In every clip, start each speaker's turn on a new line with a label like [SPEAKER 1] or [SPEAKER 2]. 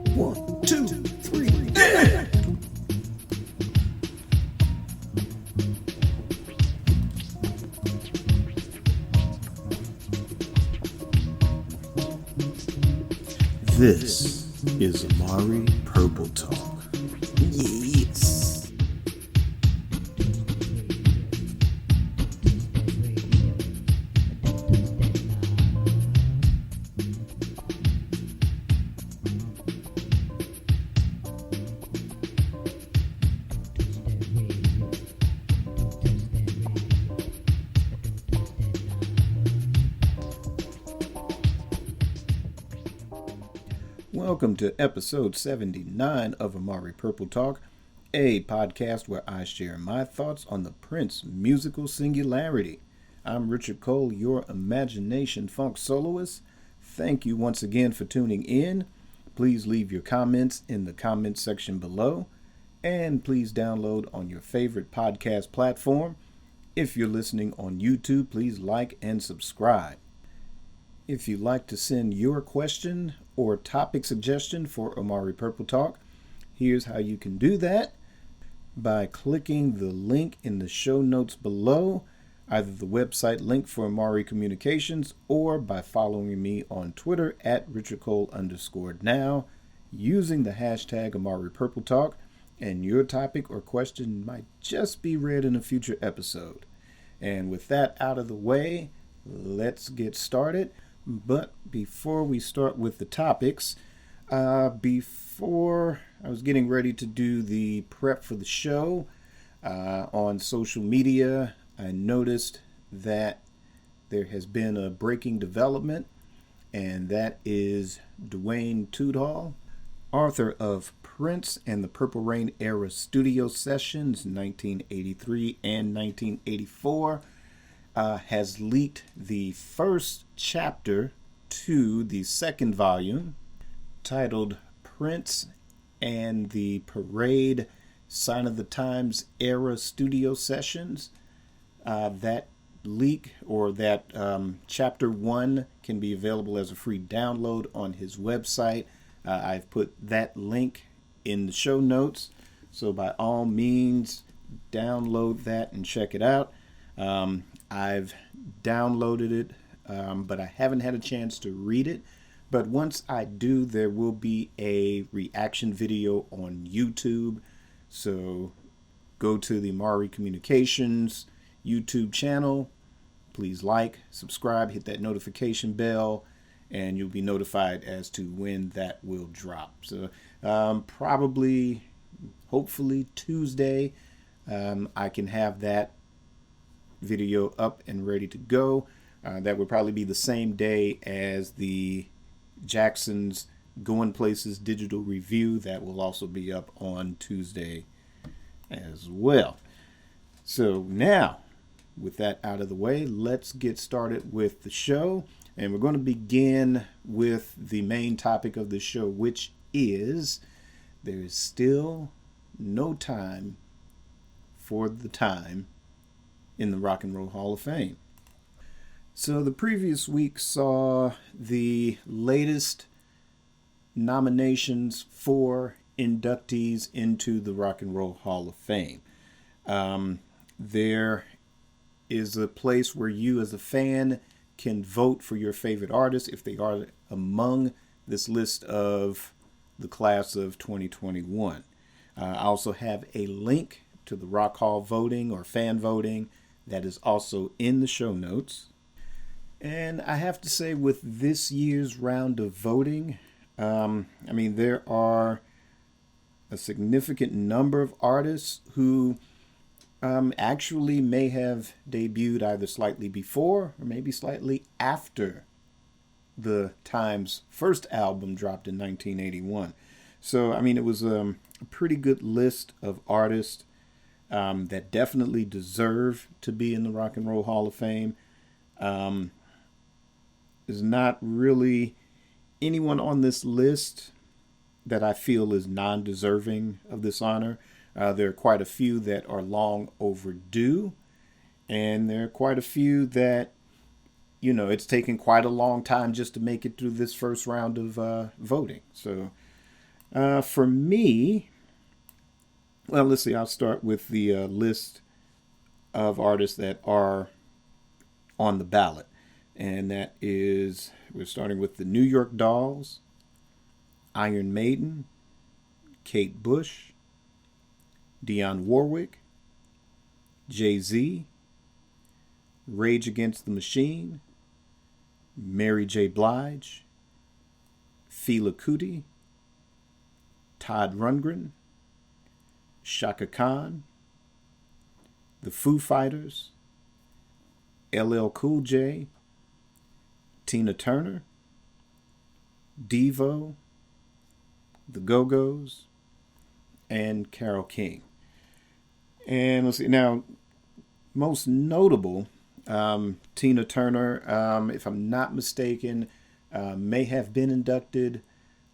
[SPEAKER 1] 1, 2, 3, yeah! This is Amari Purple Talk. Yes. Welcome to episode 79 of Amari Purple Talk, a podcast where I share my thoughts on the Prince musical singularity. I'm Richard Cole, your imagination funk soloist. Thank you once again for tuning in. Please leave your comments in the comments section below, and please download on your favorite podcast platform. If you're listening on YouTube, please like and subscribe. If you'd like to send your question or topic suggestion for Amari Purple Talk, here's how you can do that. By clicking the link in the show notes below, either the website link for Amari Communications or by following me on Twitter at RichardCole_now using the hashtag Amari Purple Talk, and your topic or question might just be read in a future episode. And with that out of the way, let's get started. But before we start with the topics, before I was getting ready to do the prep for the show on social media, I noticed that there has been a breaking development, and that is Dwayne Tudor, author of Prince and the Purple Rain Era studio sessions 1983 and 1984, has leaked the first chapter to the second volume titled Prince and the Parade Sign of the Times Era Studio Sessions. That leak, or that chapter 1, can be available as a free download on his website. I've put that link in the show notes, so by all means download that and check it out. I've downloaded it, but I haven't had a chance to read it. But once I do, there will be a reaction video on YouTube. So go to the Amari Communications YouTube channel. Please like, subscribe, hit that notification bell, and you'll be notified as to when that will drop. So probably, hopefully Tuesday, I can have that video up and ready to go. That would probably be the same day as the Jackson's Going Places digital review. That will also be up on Tuesday as well. So now, with that out of the way, let's get started with the show. And we're going to begin with the main topic of the show, which is there is still no time for the time in the Rock and Roll Hall of Fame. So the previous week saw the latest nominations for inductees into the Rock and Roll Hall of Fame. There is a place where you as a fan can vote for your favorite artists if they are among this list of the class of 2021. I also have a link to the Rock Hall voting or fan voting that is also in the show notes. And I have to say, with this year's round of voting, there are a significant number of artists who actually may have debuted either slightly before or maybe slightly after the Times' first album dropped in 1981. So, it was a pretty good list of artists that definitely deserve to be in the Rock and Roll Hall of Fame. There's not really anyone on this list that I feel is non-deserving of this honor. There are quite a few that are long overdue, and there are quite a few that, it's taken quite a long time just to make it through this first round of voting. So For me, well, let's see. I'll start with the list of artists that are on the ballot. And that is, we're starting with the New York Dolls, Iron Maiden, Kate Bush, Dionne Warwick, Jay-Z, Rage Against the Machine, Mary J. Blige, Fela Kuti, Todd Rundgren, Shaka Khan, the Foo Fighters, LL Cool J, Tina Turner, Devo, the Go-Go's, and Carole King. And let's see, now, most notable, Tina Turner, if I'm not mistaken, may have been inducted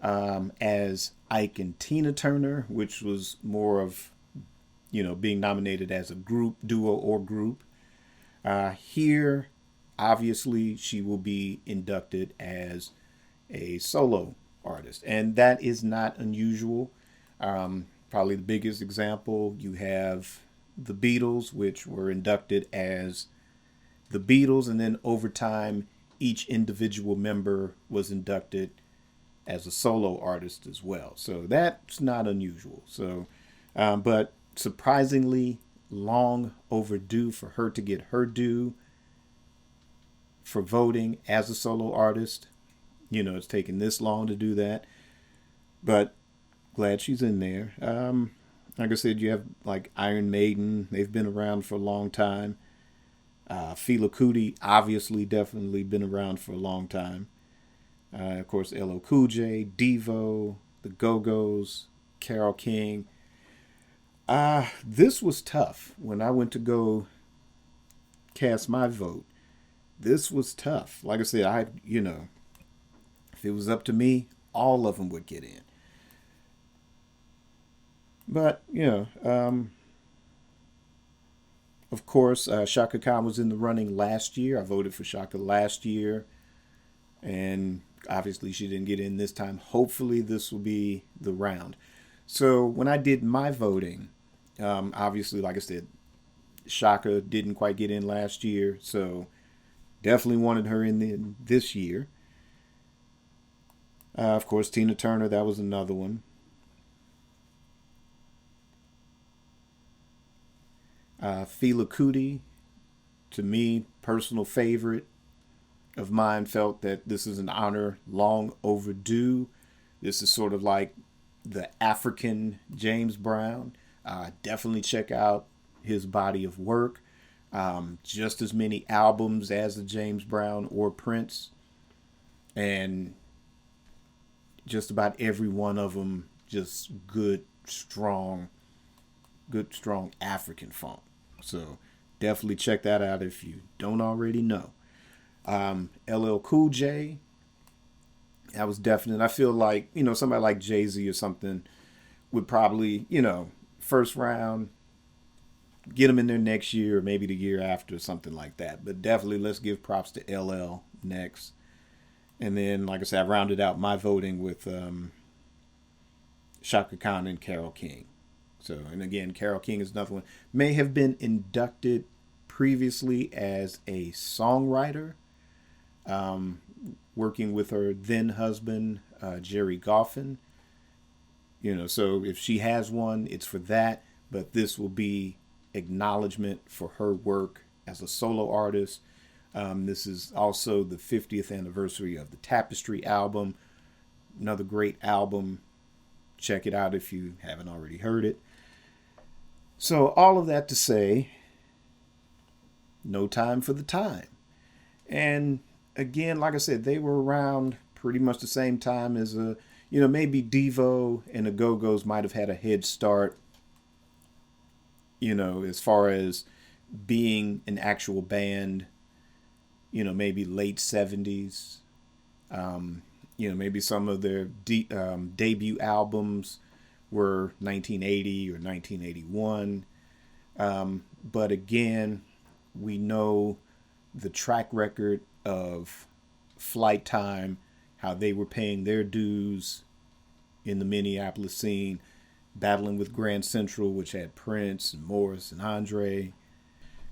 [SPEAKER 1] as Ike and Tina Turner, which was more of, being nominated as a group, duo, or group. Here, obviously, she will be inducted as a solo artist, and that is not unusual. Probably the biggest example, you have the Beatles, which were inducted as the Beatles, and then over time, each individual member was inducted as a solo artist as well. So that's not unusual. So, but surprisingly long overdue for her to get her due for voting as a solo artist. It's taken this long to do that, but glad she's in there. Like I said, you have like Iron Maiden. They've been around for a long time. Fela Kuti, obviously, definitely been around for a long time. Of course, LL Cool J, Devo, the Go-Go's, Carole King. This was tough when I went to go cast my vote. This was tough. Like I said, if it was up to me, all of them would get in. But, of course, Shaka Khan was in the running last year. I voted for Shaka last year. And obviously she didn't get in this time. Hopefully this will be the round. So when I did my voting, obviously, like I said, Shaka didn't quite get in last year. So definitely wanted her in this year. Of course, Tina Turner, that was another one. Fela Kuti, to me, personal favorite of mine, felt that this is an honor long overdue. This is sort of like the African James Brown. Definitely check out his body of work. Just as many albums as the James Brown or Prince. And just about every one of them just good, strong African funk. So definitely check that out if you don't already know. LL Cool J, that was definite. I feel like, somebody like Jay-Z or something would probably, first round, get him in there next year or maybe the year after, something like that. But definitely let's give props to LL next. And then, like I said, I rounded out my voting with Shaka Khan and Carole King. So, and again, Carole King is another one. May have been inducted previously as a songwriter, working with her then husband, Jerry Goffin. So if she has one, it's for that. But this will be acknowledgement for her work as a solo artist. This is also the 50th anniversary of the Tapestry album. Another great album. Check it out if you haven't already heard it. So all of that to say, no time for the time. And again, like I said, they were around pretty much the same time as maybe Devo and the Go-Go's might have had a head start, as far as being an actual band, maybe late 70s. Maybe some of their debut albums were 1980 or 1981. But again, we know the track record of Flight Time, how they were paying their dues, in the Minneapolis scene, battling with Grand Central, which had Prince and Morris and Andre.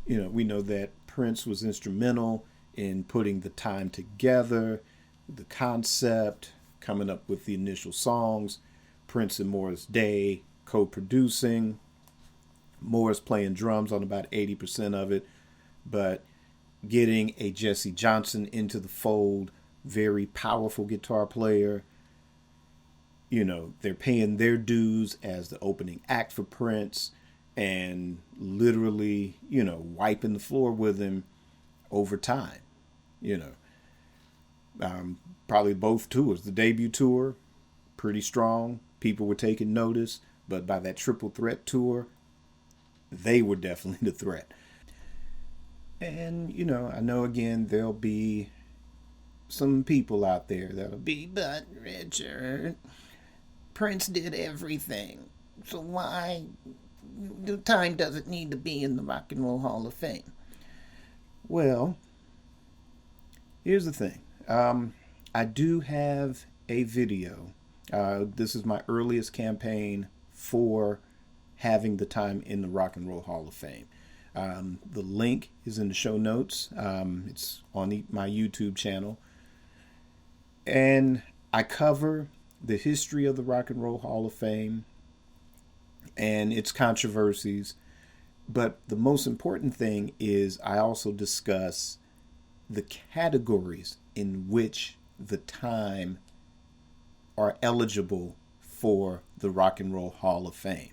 [SPEAKER 1] We know that Prince was instrumental in putting the time together, the concept, coming up with the initial songs. Prince and Morris Day co-producing. Morris playing drums on about 80% of it, but getting a Jesse Johnson into the fold, very powerful guitar player. They're paying their dues as the opening act for Prince and literally, wiping the floor with him over time. Probably both tours. The debut tour, pretty strong. People were taking notice, but by that Triple Threat tour, they were definitely the threat. And, I know again, there'll be some people out there that'll be, but Richard, Prince did everything. So why the time doesn't need to be in the Rock and Roll Hall of Fame? Well, here's the thing. I do have a video. This is my earliest campaign for having the time in the Rock and Roll Hall of Fame. The link is in the show notes. It's on my YouTube channel. And I cover the history of the Rock and Roll Hall of Fame and its controversies. But the most important thing is I also discuss the categories in which the time are eligible for the Rock and Roll Hall of Fame.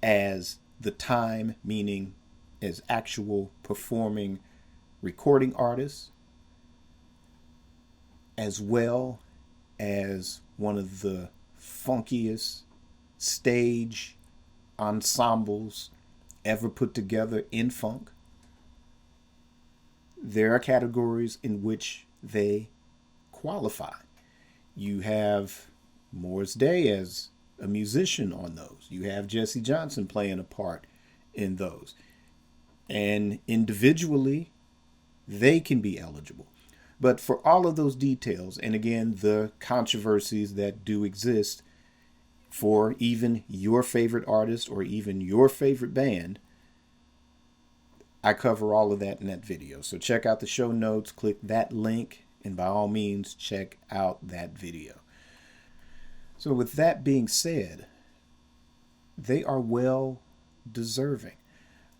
[SPEAKER 1] As the time, meaning as actual performing recording artists, as well as one of the funkiest stage ensembles ever put together in funk. There are categories in which they qualify. You have Morris Day as a musician on those. You have Jesse Johnson playing a part in those. And individually, they can be eligible. But for all of those details, and again, the controversies that do exist for even your favorite artist or even your favorite band, I cover all of that in that video. So check out the show notes, click that link, and by all means, check out that video. So with that being said, they are well deserving.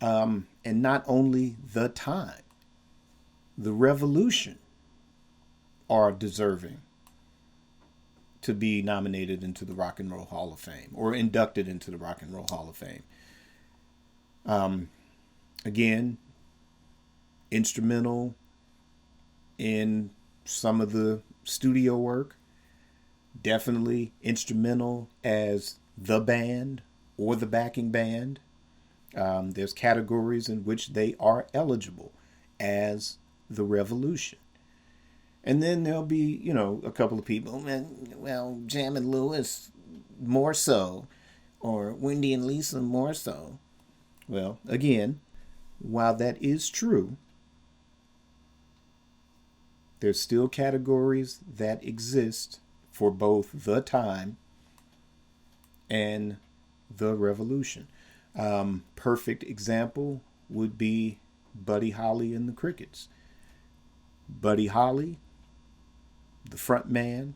[SPEAKER 1] And not only the time, the Revolution are deserving to be nominated into the Rock and Roll Hall of Fame or inducted into the Rock and Roll Hall of Fame. Again, instrumental in some of the studio work, definitely instrumental as the band or the backing band. There's categories in which they are eligible as the Revolution. And then there'll be, a couple of people, well, Jam and Lewis more so, or Wendy and Lisa more so. Well, again, while that is true, there's still categories that exist for both the time and the Revolution. Perfect example would be Buddy Holly and the Crickets. Buddy Holly, the front man,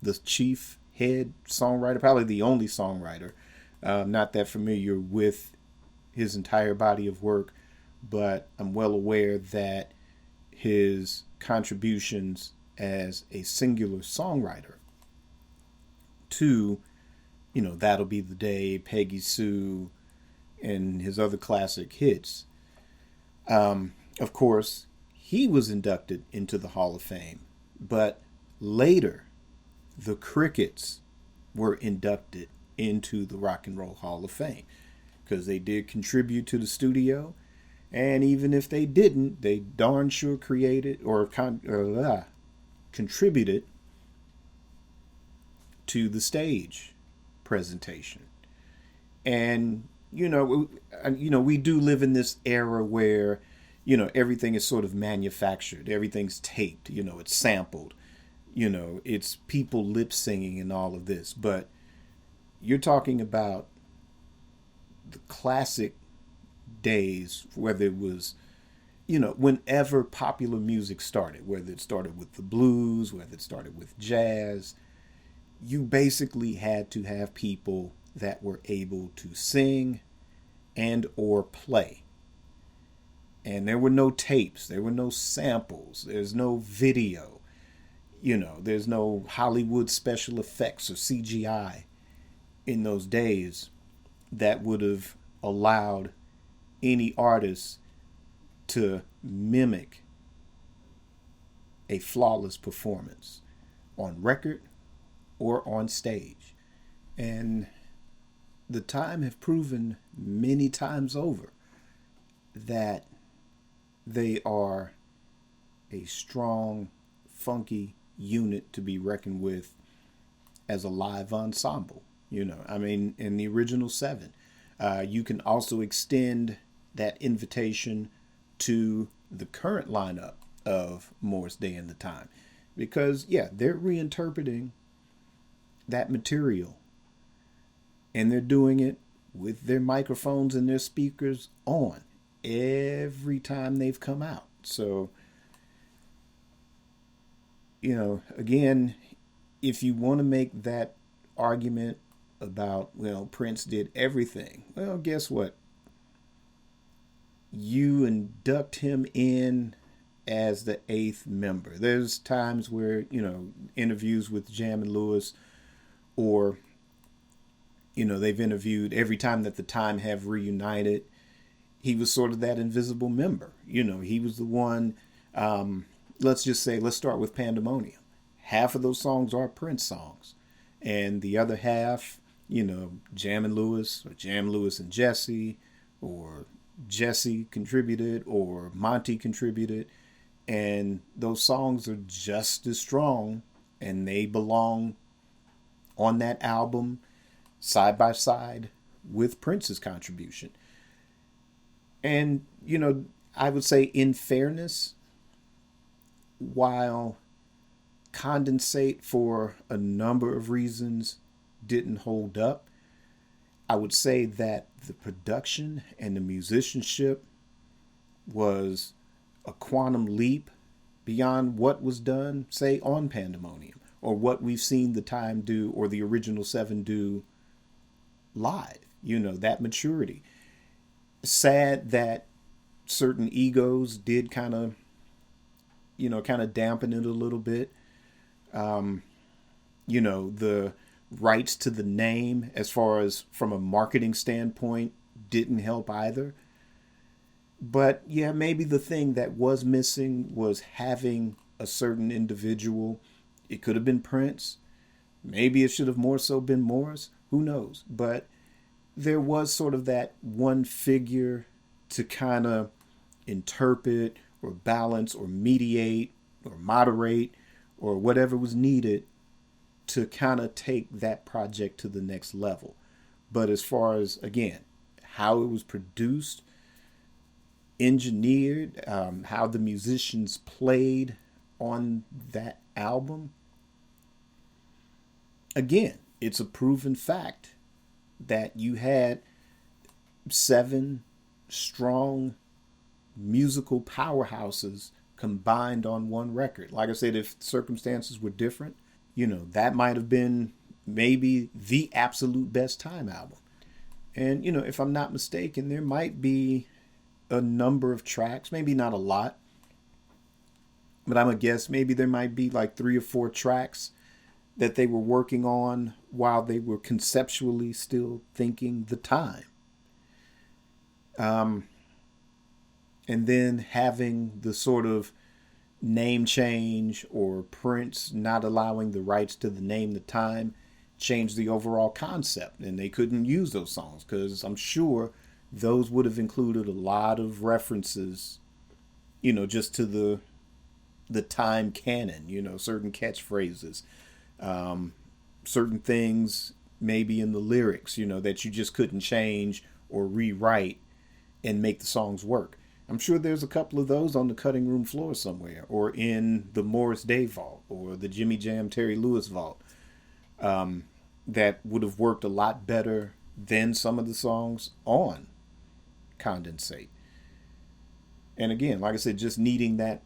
[SPEAKER 1] the chief head songwriter, probably the only songwriter. Not that familiar with his entire body of work, but I'm well aware that his contributions as a singular songwriter to, That'll Be the Day, Peggy Sue, and his other classic hits. Of course, he was inducted into the Hall of Fame, but later the Crickets were inducted into the Rock and Roll Hall of Fame because they did contribute to the studio, and even if they didn't, they darn sure created or contributed to the stage presentation. And we do live in this era where everything is sort of manufactured, everything's taped, it's sampled. it's people lip singing and all of this. But you're talking about the classic days, whether it was, whenever popular music started, whether it started with the blues, whether it started with jazz, you basically had to have people that were able to sing and or play. And there were no tapes, there were no samples, there's no video, there's no Hollywood special effects or CGI in those days that would have allowed any artist to mimic a flawless performance on record or on stage. And the time have proven many times over that they are a strong, funky unit to be reckoned with as a live ensemble. In the original seven, you can also extend that invitation to the current lineup of Morris Day and the Time, because they're reinterpreting that material, and they're doing it with their microphones and their speakers on every time they've come out. So, again, if you want to make that argument about, Prince did everything, well, guess what? You induct him in as the eighth member. There's times where, interviews with Jam and Lewis, or, they've interviewed every time that the Time have reunited, he was sort of that invisible member. He was the one, let's start with Pandemonium. Half of those songs are Prince songs. And the other half, Jam and Lewis, or Jam, Lewis and Jesse, or Jesse contributed, or Monty contributed. And those songs are just as strong, and they belong on that album side by side with Prince's contribution. And, I would say, in fairness, while Condensate, for a number of reasons, didn't hold up, I would say that the production and the musicianship was a quantum leap beyond what was done, say, on Pandemonium, or what we've seen the Time do, or the original seven do live. That maturity. Sad that certain egos did kind of dampen it a little bit. The rights to the name, as far as from a marketing standpoint, didn't help either. But maybe the thing that was missing was having a certain individual. It could have been Prince. Maybe it should have more so been Morris. Who knows? But there was sort of that one figure to kind of interpret or balance or mediate or moderate or whatever was needed to kind of take that project to the next level. But as far as, again, how it was produced, engineered, how the musicians played on that album, again, it's a proven fact that you had 7 strong musical powerhouses combined on one record. Like I said, if circumstances were different, that might have been maybe the absolute best Time album. And, if I'm not mistaken, there might be a number of tracks, maybe not a lot, but I'm going to guess maybe there might be like 3 or 4 tracks that they were working on while they were conceptually still thinking the Time. And then having the sort of name change, or Prince not allowing the rights to the name the Time, change the overall concept. And they couldn't use those songs because I'm sure those would have included a lot of references, just to the Time canon, certain catchphrases, certain things maybe in the lyrics, that you just couldn't change or rewrite and make the songs work. I'm sure there's a couple of those on the cutting room floor somewhere, or in the Morris Day vault, or the Jimmy Jam Terry Lewis vault, that would have worked a lot better than some of the songs on Condensate. And again, like I said, just needing that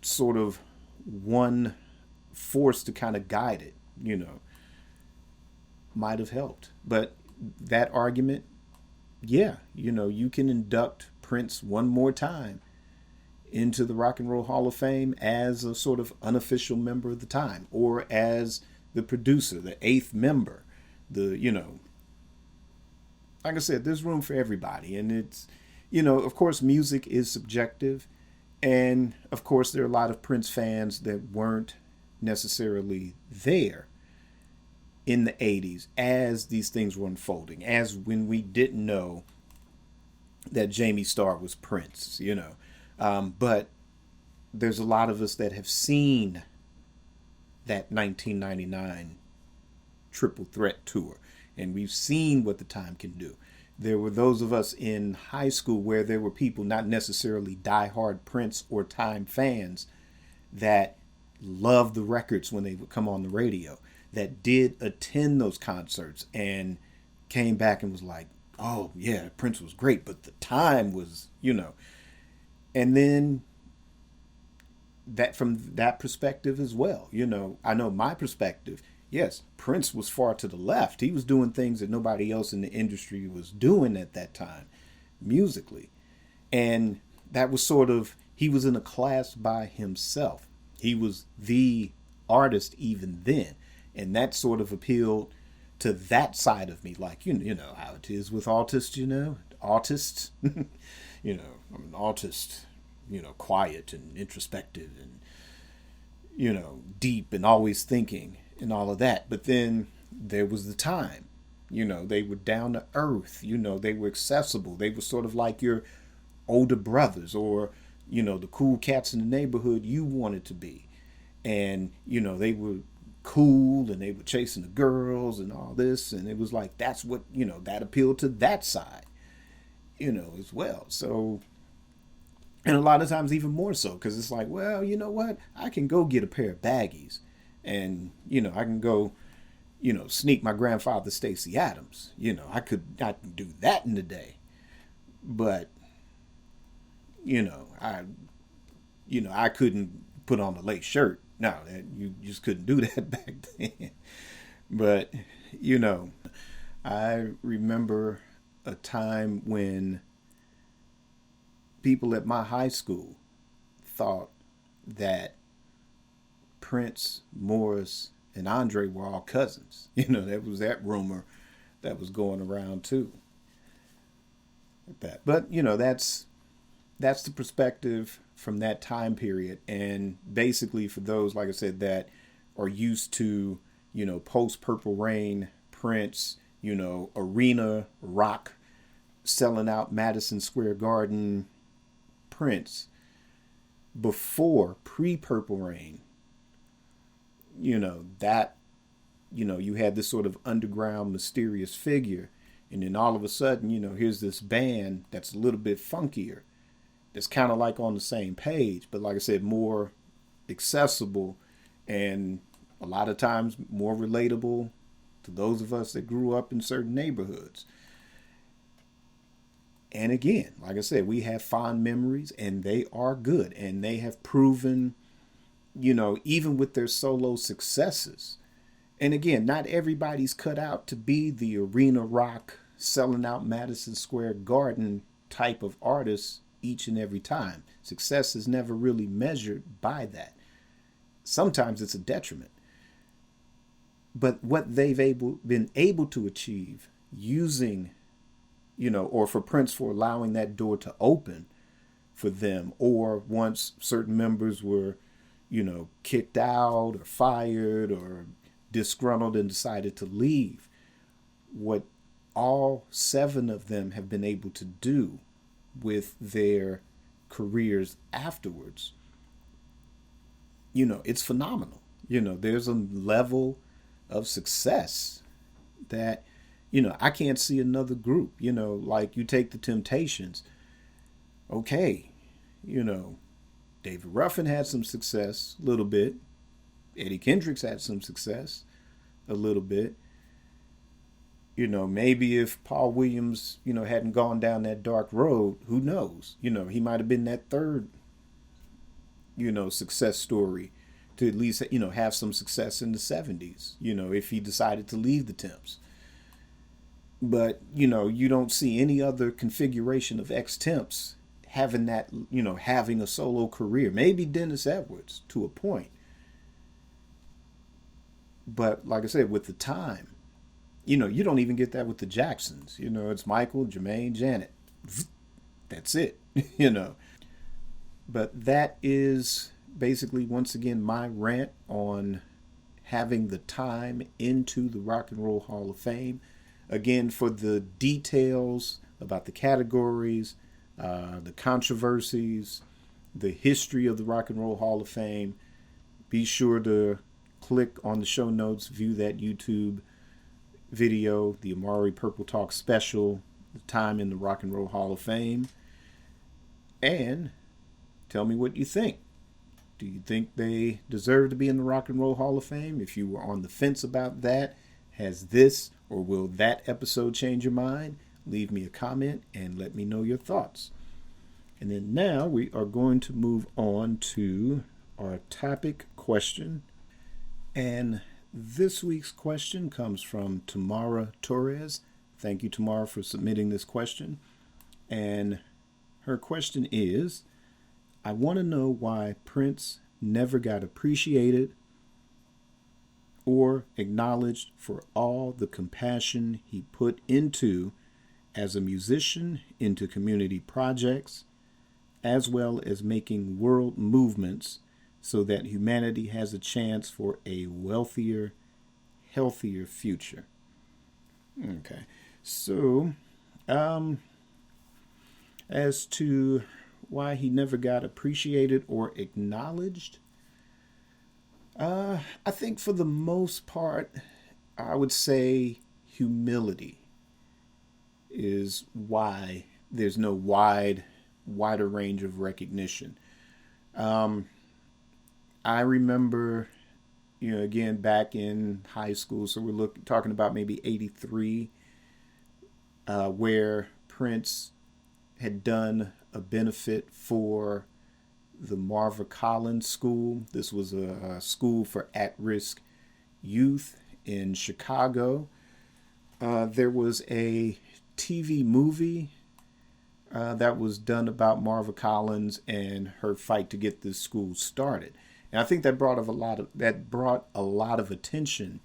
[SPEAKER 1] sort of one force to kind of guide it, might have helped. But that argument, yeah, you can induct Prince one more time into the Rock and Roll Hall of Fame as a sort of unofficial member of the time, or as the producer, the eighth member, like I said, there's room for everybody. And it's, of course, music is subjective. And of course, there are a lot of Prince fans that weren't necessarily there in the 80s as these things were unfolding, as when we didn't know that Jamie Starr was Prince, but there's a lot of us that have seen that 1999 Triple Threat tour, and we've seen what the time can do. There were those of us in high school where there were people, not necessarily diehard Prince or Time fans, that loved the records when they would come on the radio, that did attend those concerts and came back and was like, oh yeah, Prince was great, but the time was, and then that from that perspective as well, I know my perspective. Yes, Prince was far to the left. He was doing things that nobody else in the industry was doing at that time, musically. And that was sort of, he was in a class by himself. He was the artist even then. And that sort of appealed to that side of me. Like, you know how it is with autists, autists, I'm an autist, quiet and introspective and, deep and always thinking and all of that. But then there was the time, they were down to earth, they were accessible. They were sort of like your older brothers, or, the cool cats in the neighborhood you wanted to be. And, they were cool and they were chasing the girls and all this. And it was like, that's what, that appealed to that side, as well. So, and a lot of times even more so, because it's like, well, you know what? I can go get a pair of baggies and, I can go, sneak my grandfather Stacey Adams. I can do that in the day. But, I couldn't put on a lace shirt. No, you just couldn't do that back then. But, I remember a time when people at my high school thought that Prince, Morris, and Andre were all cousins. That was that rumor that was going around too. But, that's the perspective from that time period. And basically for those, like I said, that are used to, post Purple Rain, Prince, arena rock, selling out Madison Square Garden, Prince, before pre-Purple Rain, that, you had this sort of underground mysterious figure. And then all of a sudden, here's this band that's a little bit funkier, that's kind of like on the same page, but like I said, more accessible and a lot of times more relatable to those of us that grew up in certain neighborhoods. And again, like I said, we have fond memories and they are good, and they have proven, even with their solo successes. And again, not everybody's cut out to be the arena rock, selling out Madison Square Garden type of artist each and every time. Success is never really measured by that. Sometimes it's a detriment. But what they've been able to achieve using, or for Prince for allowing that door to open for them, or once certain members were, kicked out or fired or disgruntled and decided to leave, what all 7 of them have been able to do with their careers afterwards, it's phenomenal. There's a level of success that, I can't see another group, like you take the Temptations. Okay, you know, David Ruffin had some success, a little bit. Eddie Kendricks had some success, a little bit. You know, maybe if Paul Williams, hadn't gone down that dark road, who knows? He might have been that third, success story to at least, have some success in the 70s, if he decided to leave the Temps. But, you don't see any other configuration of ex-Temps having that, having a solo career. Maybe Dennis Edwards to a point. But like I said, with the time, you don't even get that with the Jacksons. It's Michael, Jermaine, Janet. That's it, But that is basically, once again, my rant on having the time into the Rock and Roll Hall of Fame. Again, for the details about the categories, the controversies, the history of the Rock and Roll Hall of Fame, be sure to click on the show notes, view that YouTube video, the Amari Purple Talk special, the time in the Rock and Roll Hall of Fame, and tell me what you think. Do you think they deserve to be in the Rock and Roll Hall of Fame? If you were on the fence about that, has this or will that episode change your mind? Leave me a comment and let me know your thoughts. And then now we are going to move on to our topic question. And this week's question comes from Tamara Torres. Thank you, Tamara, for submitting this question. And her question is, I want to know why Prince never got appreciated or acknowledged for all the compassion he put into as a musician, into community projects, as well as making world movements so that humanity has a chance for a wealthier, healthier future. Okay, so as to why he never got appreciated or acknowledged, I think for the most part, I would say humility is why there's no wider range of recognition. I remember, again, back in high school, so we're talking about maybe 83, where Prince had done a benefit for the Marva Collins School. This was a school for at-risk youth in Chicago. There was a TV movie that was done about Marva Collins and her fight to get this school started. And I think that brought a lot of attention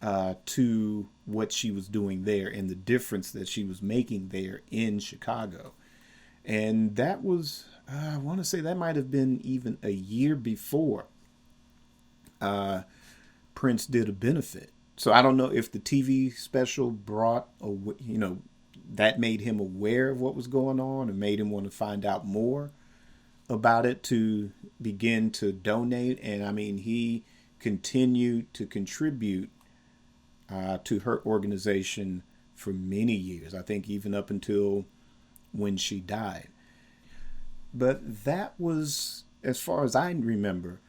[SPEAKER 1] to what she was doing there and the difference that she was making there in Chicago. And that was, I want to say that might have been even a year before Prince did a benefit. So I don't know if the TV special brought, that made him aware of what was going on and made him want to find out more about it to begin to donate. And I mean, he continued to contribute to her organization for many years. I think even up until when she died. But that was, as far as I remember,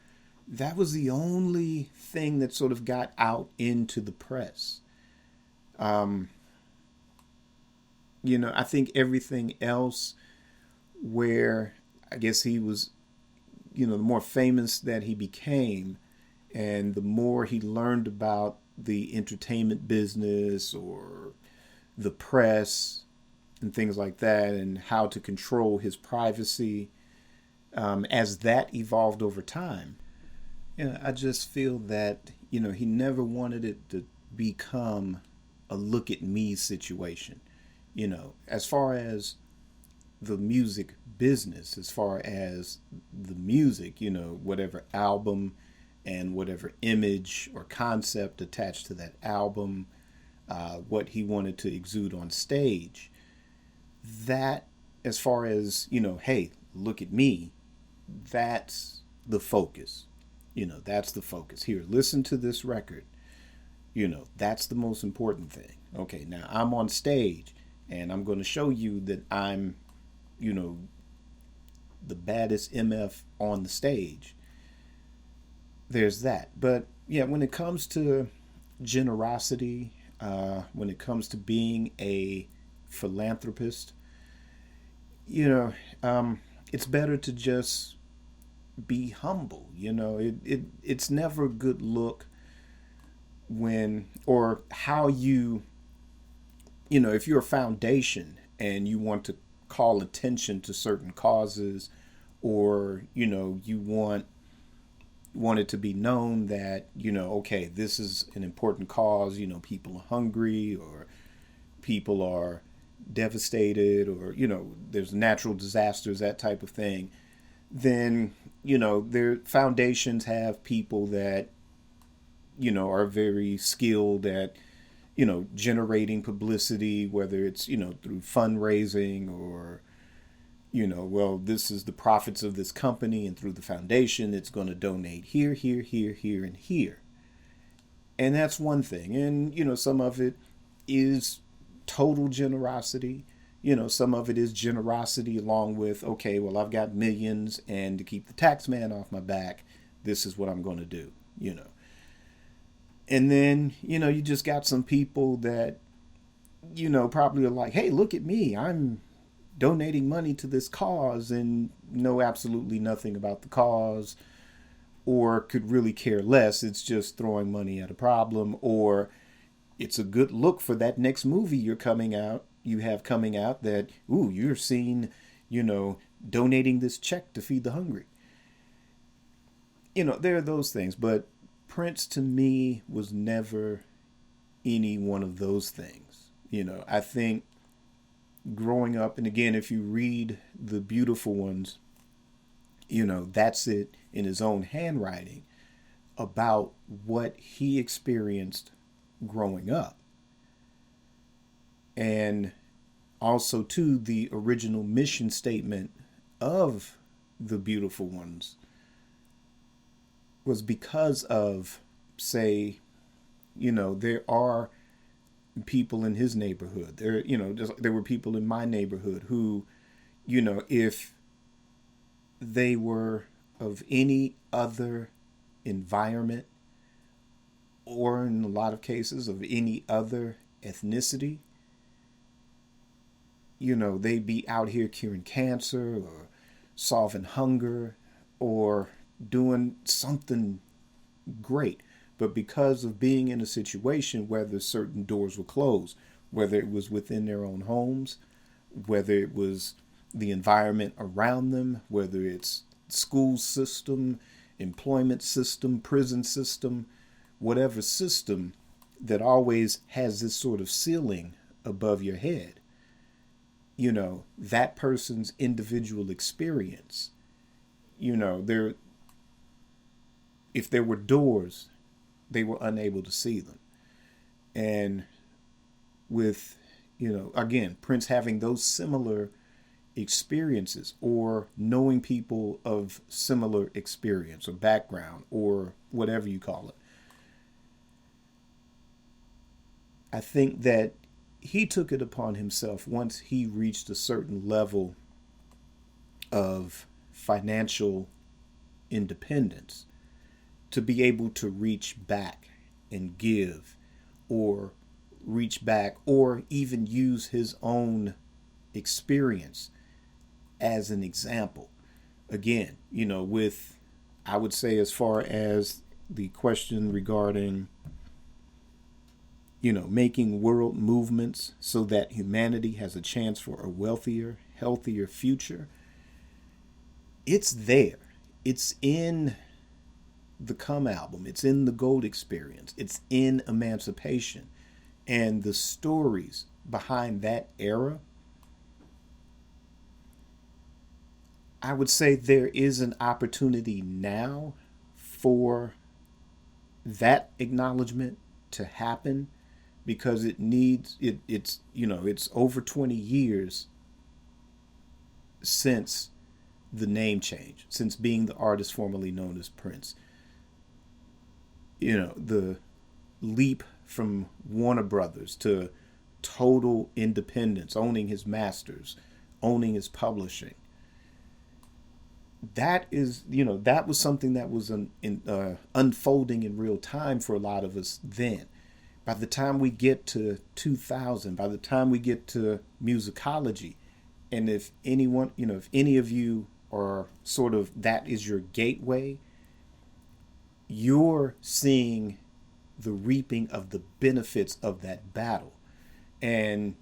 [SPEAKER 1] that was the only thing that sort of got out into the press. I think everything else where I guess he was, the more famous that he became and the more he learned about the entertainment business or the press and things like that and how to control his privacy, as that evolved over time. I just feel that, he never wanted it to become a look at me situation. As far as the music business, as far as the music, whatever album and whatever image or concept attached to that album, what he wanted to exude on stage, that as far as, hey, look at me, that's the focus. That's the focus. Here, listen to this record. That's the most important thing. Okay, now I'm on stage and I'm going to show you that I'm, the baddest MF on the stage. There's that. But yeah, when it comes to generosity, when it comes to being a philanthropist, you know, it's better to just be humble. It's never a good look when, or how if you're a foundation and you want to call attention to certain causes, or you want it to be known that okay, this is an important cause, people are hungry, or people are devastated, or there's natural disasters, that type of thing, then their foundations have people that are very skilled at generating publicity, whether it's through fundraising, or well, this is the profits of this company, and through the foundation it's going to donate here, here, here, here, and here. And that's one thing. And some of it is total generosity. Some of it is generosity along with, okay, well, I've got millions, and to keep the tax man off my back, this is what I'm going to do. And then you just got some people that probably are like, hey, look at me, I'm donating money to this cause, and know absolutely nothing about the cause, or could really care less. It's just throwing money at a problem, or it's a good look for that next movie you have coming out, that, ooh, you're seen, donating this check to feed the hungry. There are those things, but Prince to me was never any one of those things. I think growing up, and again, if you read The Beautiful Ones, that's it in his own handwriting about what he experienced growing up. And also, too, the original mission statement of The Beautiful Ones was because of, say, there are people in his neighborhood. There were people in my neighborhood who, if they were of any other environment, or in a lot of cases of any other ethnicity, they'd be out here curing cancer, or solving hunger, or doing something great. But because of being in a situation where certain doors were closed, whether it was within their own homes, whether it was the environment around them, whether it's school system, employment system, prison system, whatever system that always has this sort of ceiling above your head, that person's individual experience, if there were doors, they were unable to see them. And with, again, Prince having those similar experiences, or knowing people of similar experience or background, or whatever you call it, I think that he took it upon himself, once he reached a certain level of financial independence, to be able to reach back and give, or reach back, or even use his own experience as an example. Again, with, I would say, as far as the question regarding, making world movements so that humanity has a chance for a wealthier, healthier future, it's there. It's in the Come album. It's in the Gold Experience. It's in Emancipation. And the stories behind that era, I would say there is an opportunity now for that acknowledgement to happen, because it needs it. It's over 20 years since the name change, since being the artist formerly known as Prince. The leap from Warner Brothers to total independence, owning his masters, owning his publishing. that is, that was something that was unfolding in real time for a lot of us then. By the time we get to 2000, by the time we get to musicology, and if anyone, if any of you are sort of, that is your gateway, you're seeing the reaping of the benefits of that battle. And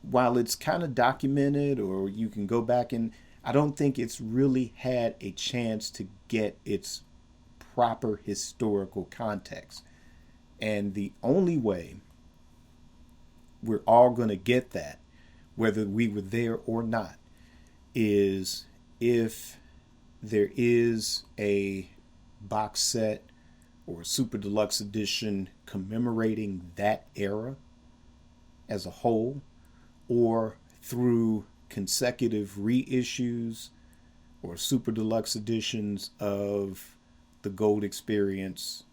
[SPEAKER 1] while it's kind of documented, or you can go back, and I don't think it's really had a chance to get its proper historical context. And the only way we're all going to get that, whether we were there or not, is if there is a box set or super deluxe edition commemorating that era as a whole, or through consecutive reissues or super deluxe editions of the Gold Experience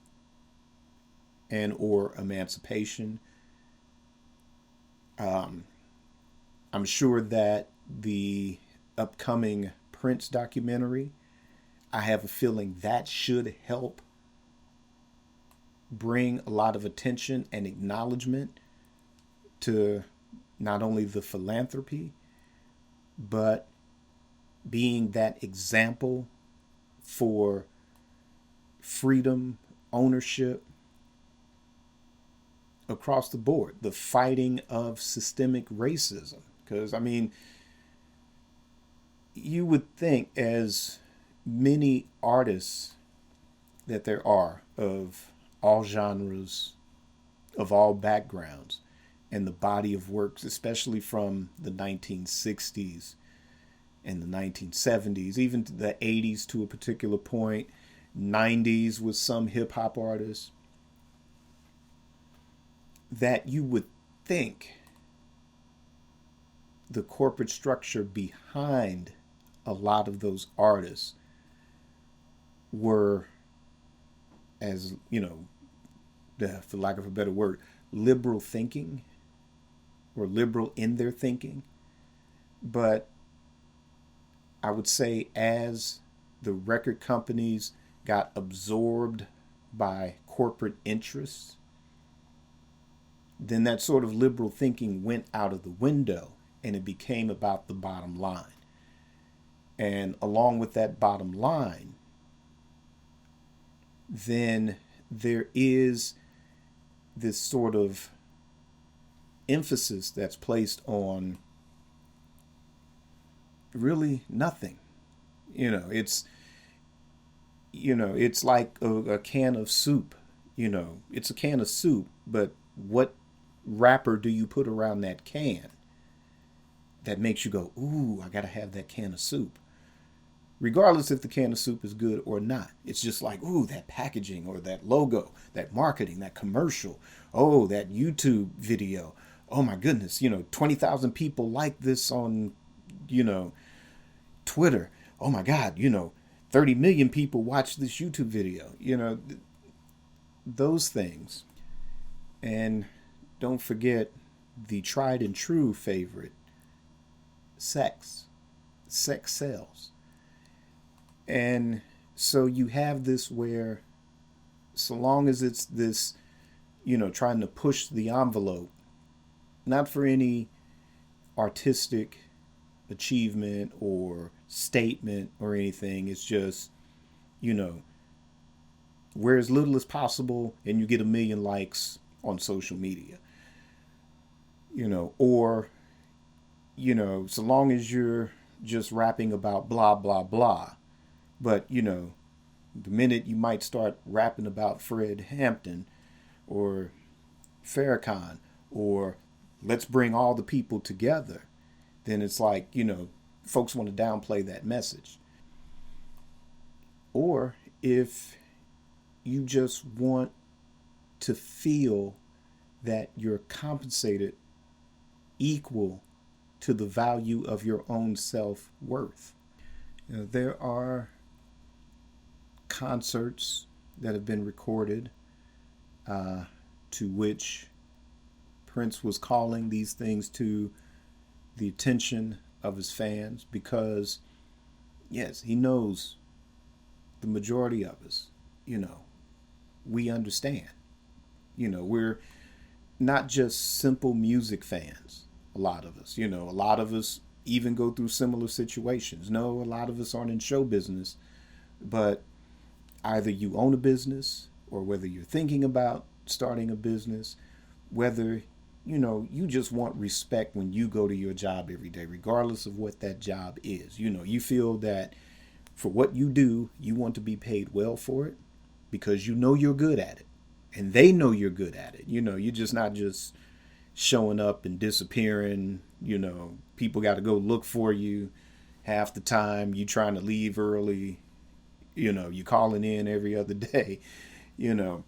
[SPEAKER 1] and or Emancipation. I'm sure that the upcoming Prince documentary, I have a feeling that should help bring a lot of attention and acknowledgement to not only the philanthropy, but being that example for freedom, ownership across the board, the fighting of systemic racism. Because, I mean, you would think, as many artists that there are of all genres, of all backgrounds, and the body of works, especially from the 1960s and the 1970s, even to the 80s to a particular point, 90s with some hip hop artists, that you would think the corporate structure behind a lot of those artists were, as for lack of a better word, liberal thinking, or liberal in their thinking. But I would say, as the record companies got absorbed by corporate interests, then that sort of liberal thinking went out of the window, and it became about the bottom line. And along with that bottom line, then there is this sort of emphasis that's placed on really nothing. It's like a can of soup. It's a can of soup, but what wrapper do you put around that can that makes you go, ooh, I gotta have that can of soup? Regardless if the can of soup is good or not. It's just like, ooh, that packaging, or that logo, that marketing, that commercial, oh, that YouTube video. Oh my goodness, 20,000 people like this on, Twitter. Oh my God, 30 million people watch this YouTube video. Those things. And don't forget the tried and true favorite, sex. Sex sells. And so you have this where, so long as it's this, trying to push the envelope, not for any artistic achievement or statement or anything, it's just, wear as little as possible and you get 1 million likes on social media. Or, so long as you're just rapping about blah, blah, blah. But, the minute you might start rapping about Fred Hampton or Farrakhan, or let's bring all the people together, then it's like, folks want to downplay that message. Or if you just want to feel that you're compensated equal to the value of your own self-worth. There are concerts that have been recorded to which Prince was calling these things to the attention of his fans, because Yes, he knows the majority of us, you know, we understand. We're not just simple music fans, a lot of us. A lot of us even go through similar situations. No, a lot of us aren't in show business, but either you own a business or whether you're thinking about starting a business, whether you just want respect when you go to your job every day, regardless of what that job is. You feel that for what you do, you want to be paid well for it because you're good at it. And they know you're good at it. You're just not just showing up and disappearing. People got to go look for you half the time. You trying to leave early. You calling in every other day. you know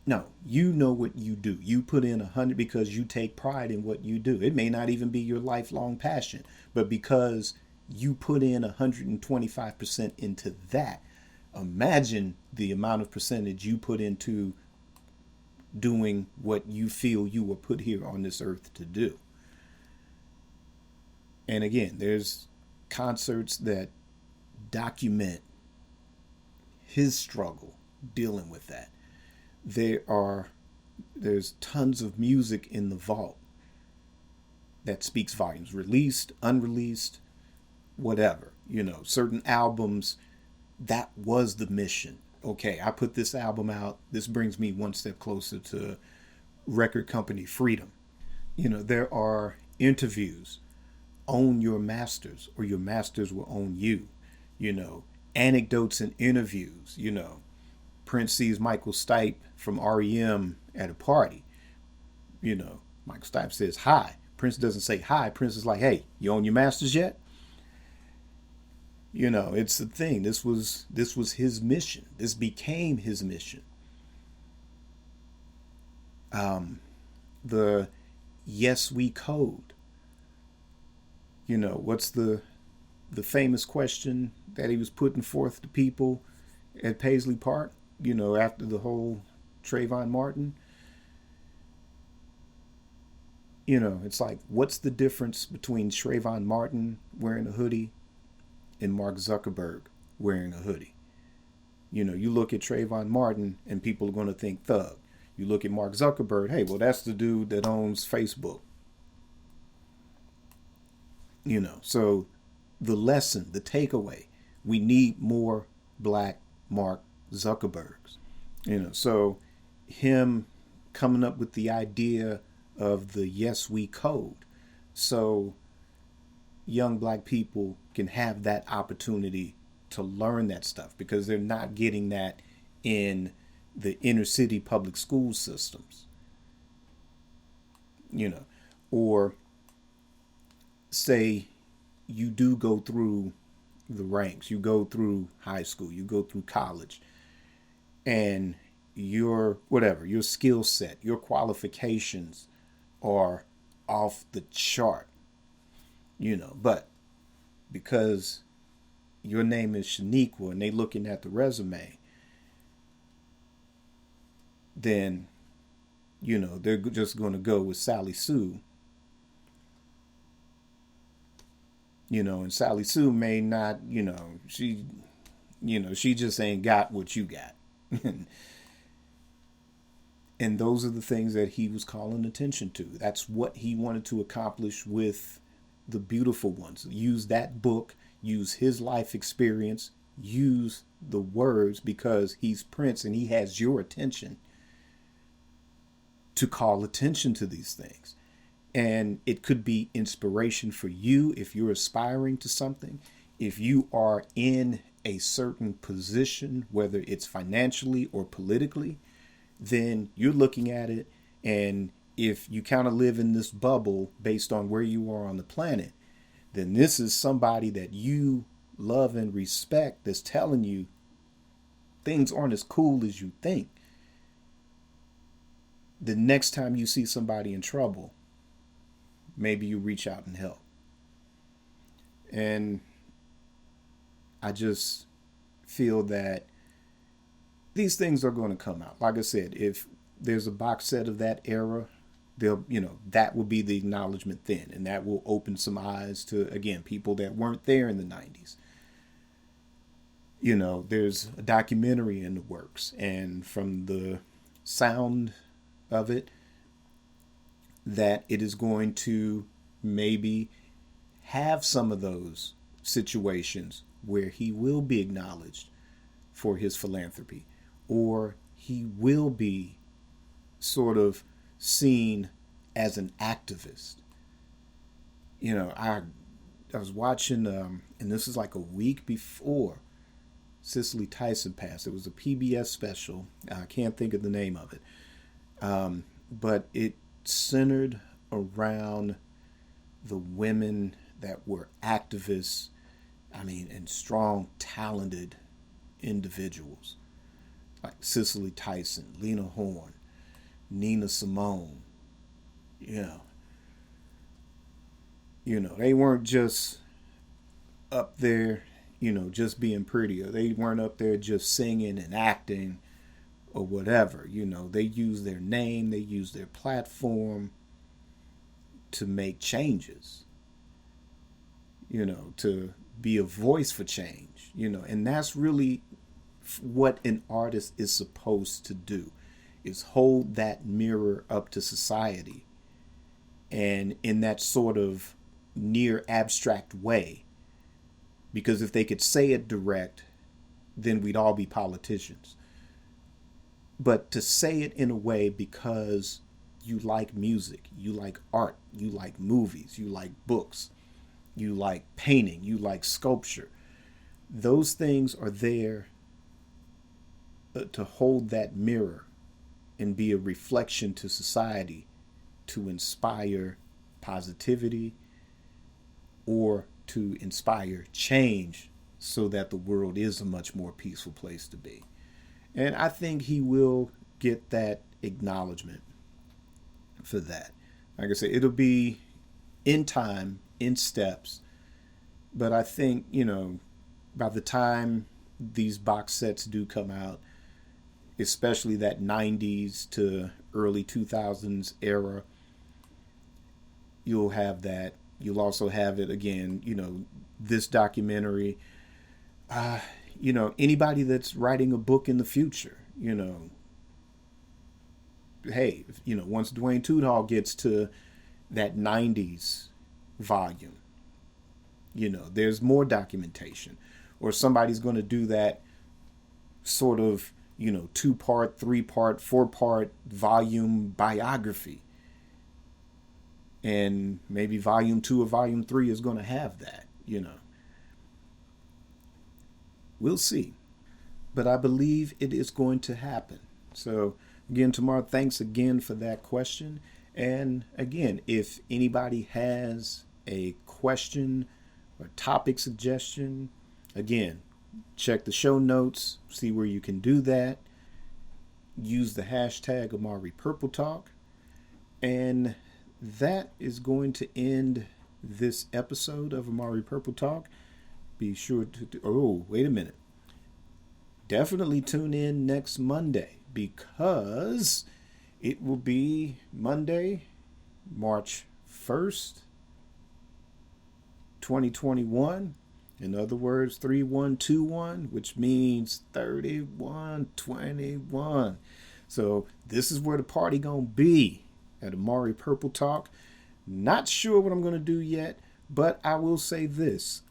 [SPEAKER 1] no, you know what you do. You put in 100 because you take pride in what you do. It may not even be your lifelong passion, but because you put in 125% into that, imagine the amount of percentage you put into doing what you feel you were put here on this earth to do. And again, there's concerts that document his struggle dealing with that. There's tons of music in the vault that speaks volumes, released, unreleased, whatever. Certain albums, that was the mission. Okay, I put this album out. This brings me one step closer to record company freedom. There are interviews. Own your masters, or your masters will own you. You know, Anecdotes and interviews. Prince sees Michael Stipe from REM at a party. Michael Stipe says hi. Prince doesn't say hi. Prince is like, hey, you own your masters yet? It's the thing. This was his mission. This became his mission. The Yes We Code. What's the famous question that he was putting forth to people at Paisley Park? After the whole Trayvon Martin. It's like, what's the difference between Trayvon Martin wearing a hoodie and Mark Zuckerberg wearing a hoodie? You look at Trayvon Martin and people are going to think thug. You look at Mark Zuckerberg, hey, well, that's the dude that owns Facebook. So the lesson, the takeaway, we need more black Mark Zuckerbergs. So him coming up with the idea of the Yes We Code, so young black people can have that opportunity to learn that stuff, because they're not getting that in the inner city public school systems. Or say you do go through the ranks, you go through high school, you go through college, and your skill set, your qualifications are off the chart, but because your name is Shaniqua and they looking at the resume, then they're just going to go with Sally Sue. And Sally Sue may not, she just ain't got what you got. And those are the things that he was calling attention to. That's what he wanted to accomplish with The Beautiful Ones. Use that book, use his life experience, use the words, because he's Prince and he has your attention, to call attention to these things. And it could be inspiration for you if you're aspiring to something. If you are in a certain position, whether it's financially or politically, then you're looking at it. And if you kind of live in this bubble based on where you are on the planet, then this is somebody that you love and respect that's telling you things aren't as cool as you think. The next time you see somebody in trouble, maybe you reach out and help. And I just feel that these things are going to come out. Like I said, if there's a box set of that era, they'll, that will be the acknowledgement then. And that will open some eyes to, again, people that weren't there in the 90s. There's a documentary in the works, and from the sound of it, that it is going to maybe have some of those situations where he will be acknowledged for his philanthropy, or he will be sort of seen as an activist. I was watching, and this is like a week before Cicely Tyson passed. It was a PBS special. I can't think of the name of it, but it centered around the women that were activists. And strong, talented individuals like Cicely Tyson, Lena Horne, Nina Simone. They weren't just up there, just being pretty. Or they weren't up there just singing and acting or whatever. They used their name, they used their platform to make changes, to be a voice for change, and that's really what an artist is supposed to do, is hold that mirror up to society, and in that sort of near abstract way, because if they could say it direct, then we'd all be politicians. But to say it in a way because you like music, you like art, you like movies, you like books, you like painting, you like sculpture, those things are there to hold that mirror and be a reflection to society, to inspire positivity or to inspire change so that the world is a much more peaceful place to be. And I think he will get that acknowledgement for that. Like I said, it'll be in time, in steps. But I think, by the time these box sets do come out, especially that 90s to early 2000s era, you'll have that. You'll also have it again, this documentary. Anybody that's writing a book in the future, hey, once Dwayne Tudor gets to that 90s volume, there's more documentation. Or somebody's going to do that sort of, 2-part, 3-part, 4-part volume biography. And maybe volume 2 or volume 3 is going to have that, We'll see. But I believe it is going to happen. So, again, Tamar, thanks again for that question. And again, if anybody has a question or topic suggestion, again, check the show notes, see where you can do that. Use the hashtag Amari Purple Talk. And that is going to end this episode of Amari Purple Talk. Be sure to, wait a minute. Definitely tune in next Monday, because it will be Monday, March 1st, 2021. In other words, 3121, which means 3121. So this is where the party gonna be at Amari Purple Talk. Not sure what I'm gonna do yet, but I will say this.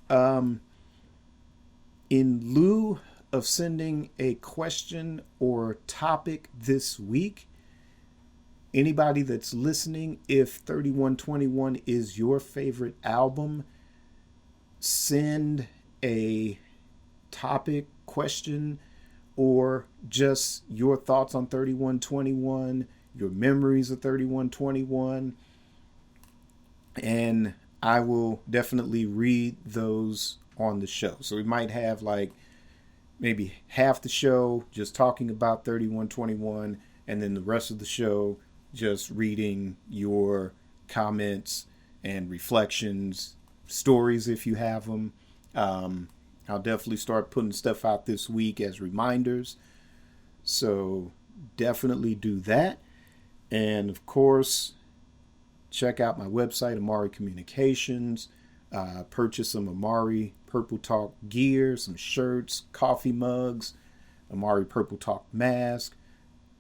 [SPEAKER 1] In lieu of sending a question or topic this week, anybody that's listening, if 3121 is your favorite album, send a topic, question, or just your thoughts on 3121, your memories of 3121, and I will definitely read those on the show. So we might have like maybe half the show just talking about 3121, and then the rest of the show just reading your comments and reflections, stories if you have them. I'll definitely start putting stuff out this week as reminders. So definitely do that. And of course, check out my website, Amari Communications. Purchase some Amari Purple Talk gear, some shirts, coffee mugs, Amari Purple Talk mask.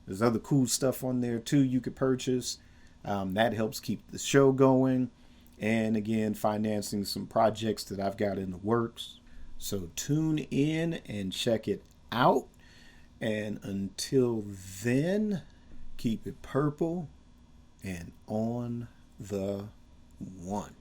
[SPEAKER 1] There's other cool stuff on there too you could purchase. That helps keep the show going. And again, financing some projects that I've got in the works. So tune in and check it out. And until then, keep it purple and on the one.